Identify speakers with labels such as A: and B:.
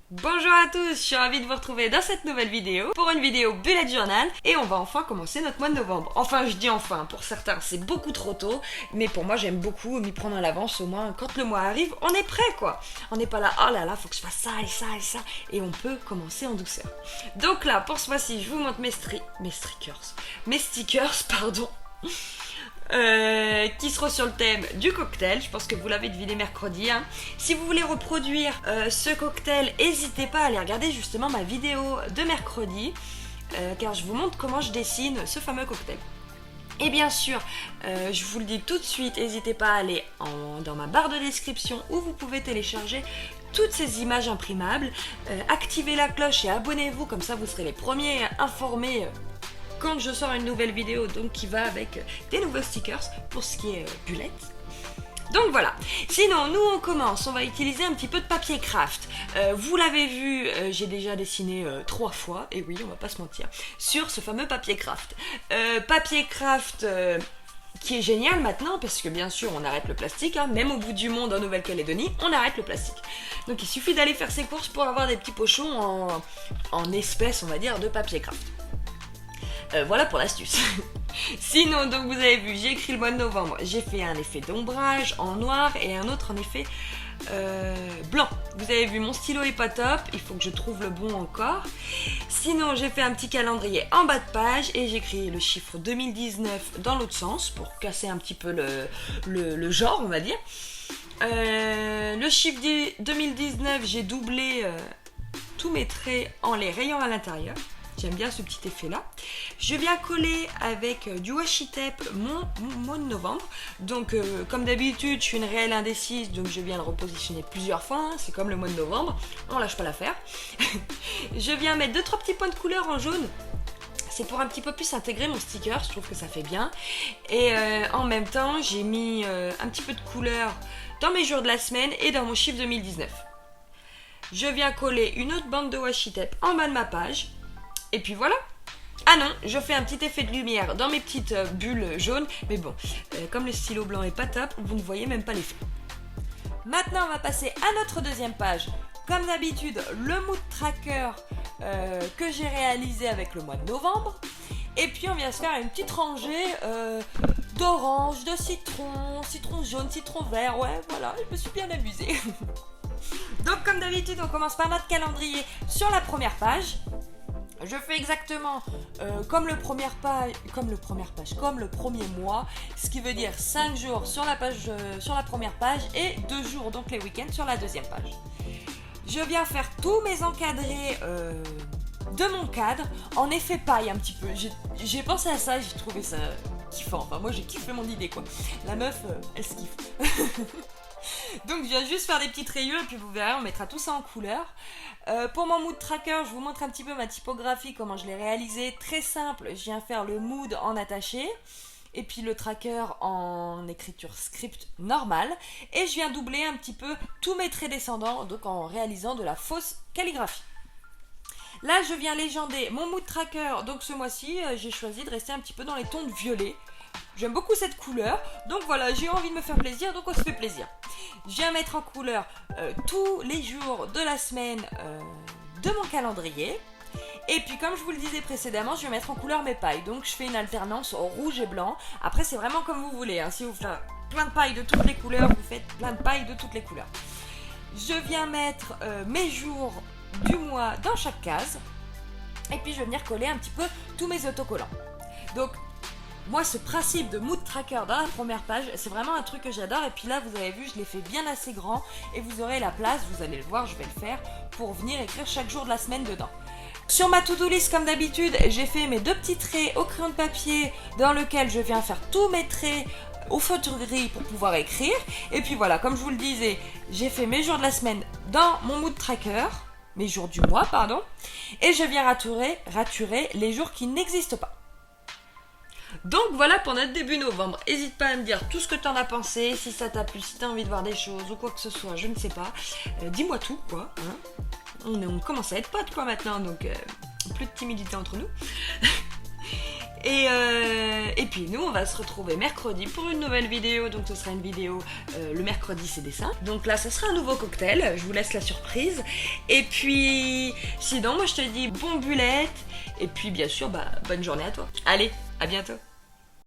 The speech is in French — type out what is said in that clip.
A: Bonjour à tous, je suis ravie de vous retrouver dans cette nouvelle vidéo pour une vidéo bullet journal et on va enfin commencer notre mois de novembre. Enfin, je dis enfin, pour certains c'est beaucoup trop tôt, mais pour moi j'aime beaucoup m'y prendre à l'avance, au moins quand le mois arrive, on est prêt quoi. On n'est pas là, oh là là, faut que je fasse ça et ça et ça, et on peut commencer en douceur. Donc là, pour ce mois-ci, je vous montre mes stickers, pardon. Qui seront sur le thème du cocktail. Je pense que vous l'avez deviné mercredi, hein. Si vous voulez reproduire ce cocktail, n'hésitez pas à aller regarder justement ma vidéo de mercredi, car je vous montre comment je dessine ce fameux cocktail. Et bien sûr, je vous le dis tout de suite, n'hésitez pas à aller dans ma barre de description où vous pouvez télécharger toutes ces images imprimables. Activez la cloche et abonnez-vous, comme ça vous serez les premiers informés quand je sors une nouvelle vidéo, donc qui va avec des nouveaux stickers pour ce qui est bullet. Donc voilà. Sinon, nous on commence, on va utiliser un petit peu de papier craft. Vous l'avez vu, j'ai déjà dessiné 3 fois, et oui, on va pas se mentir, sur ce fameux papier craft. Papier craft qui est génial maintenant, parce que bien sûr on arrête le plastique, hein, même au bout du monde en Nouvelle-Calédonie, on arrête le plastique. Donc il suffit d'aller faire ses courses pour avoir des petits pochons en espèces, on va dire, de papier craft. Voilà pour l'astuce. Sinon, donc vous avez vu, j'ai écrit le mois de novembre. J'ai fait un effet d'ombrage en noir et un autre en effet blanc. Vous avez vu, mon stylo est pas top. Il faut que je trouve le bon encore. Sinon, j'ai fait un petit calendrier en bas de page et j'ai écrit le chiffre 2019 dans l'autre sens pour casser un petit peu le genre, on va dire. Le chiffre 2019, j'ai doublé tous mes traits en les rayant à l'intérieur. J'aime bien ce petit effet là. Je viens coller avec du washi tape mon mois de novembre. Donc comme d'habitude je suis une réelle indécise, donc je viens le repositionner plusieurs fois, hein. C'est comme le mois de novembre, on lâche pas l'affaire. Je viens mettre 2-3 petits points de couleur en jaune. C'est pour un petit peu plus intégrer mon sticker, je trouve que ça fait bien. Et en même temps j'ai mis un petit peu de couleur dans mes jours de la semaine et dans mon chiffre 2019. Je viens coller une autre bande de washi tape en bas de ma page. Et puis voilà. Ah non, je fais un petit effet de lumière dans mes petites bulles jaunes. Mais bon, comme le stylo blanc est pas top, vous ne voyez même pas l'effet. Maintenant, on va passer à notre deuxième page. Comme d'habitude, le mood tracker que j'ai réalisé avec le mois de novembre. Et puis on vient se faire une petite rangée d'orange, de citron jaune, citron vert. Ouais, voilà, je me suis bien amusée. Donc comme d'habitude, on commence par notre calendrier sur la première page. Je fais exactement comme le premier mois, ce qui veut dire 5 jours sur la première page et 2 jours, donc les week-ends, sur la deuxième page. Je viens faire tous mes encadrés de mon cadre en effet paille un petit peu. J'ai pensé à ça, j'ai trouvé ça kiffant. Enfin, moi j'ai kiffé mon idée quoi. La meuf, elle se kiffe. Donc je viens juste faire des petites rayures et puis vous verrez, on mettra tout ça en couleur. Pour mon mood tracker, je vous montre un petit peu ma typographie, comment je l'ai réalisé. Très simple, je viens faire le mood en attaché et puis le tracker en écriture script normale. Et je viens doubler un petit peu tous mes traits descendants, donc en réalisant de la fausse calligraphie. Là, je viens légender mon mood tracker. Donc ce mois-ci, j'ai choisi de rester un petit peu dans les tons de violet. J'aime beaucoup cette couleur, donc voilà, j'ai envie de me faire plaisir, donc on se fait plaisir. Je viens mettre en couleur tous les jours de la semaine de mon calendrier. Et puis comme je vous le disais précédemment, je vais mettre en couleur mes pailles. Donc je fais une alternance au rouge et blanc. Après c'est vraiment comme vous voulez, hein. Si vous faites plein de pailles de toutes les couleurs, vous faites plein de pailles de toutes les couleurs. Je viens mettre mes jours du mois dans chaque case. Et puis je vais venir coller un petit peu tous mes autocollants. Donc moi, ce principe de mood tracker dans la première page, c'est vraiment un truc que j'adore. Et puis là, vous avez vu, je l'ai fait bien assez grand. Et vous aurez la place, vous allez le voir, je vais le faire, pour venir écrire chaque jour de la semaine dedans. Sur ma to-do list, comme d'habitude, j'ai fait mes 2 petits traits au crayon de papier dans lequel je viens faire tous mes traits au feutre gris pour pouvoir écrire. Et puis voilà, comme je vous le disais, j'ai fait mes jours de la semaine dans mon mood tracker, mes jours du mois, pardon. Et je viens raturer les jours qui n'existent pas. Donc voilà pour notre début novembre. N'hésite pas à me dire tout ce que t'en as pensé, si ça t'a plu, si t'as envie de voir des choses ou quoi que ce soit, je ne sais pas. Dis-moi tout quoi, hein. On commence à être potes quoi maintenant, donc plus de timidité entre nous. Et puis nous on va se retrouver mercredi pour une nouvelle vidéo. Donc ce sera une vidéo le mercredi c'est dessin. Donc là ce sera un nouveau cocktail, je vous laisse la surprise. Et puis sinon moi je te dis bon bulette. Et puis bien sûr bonne journée à toi. Allez, à bientôt.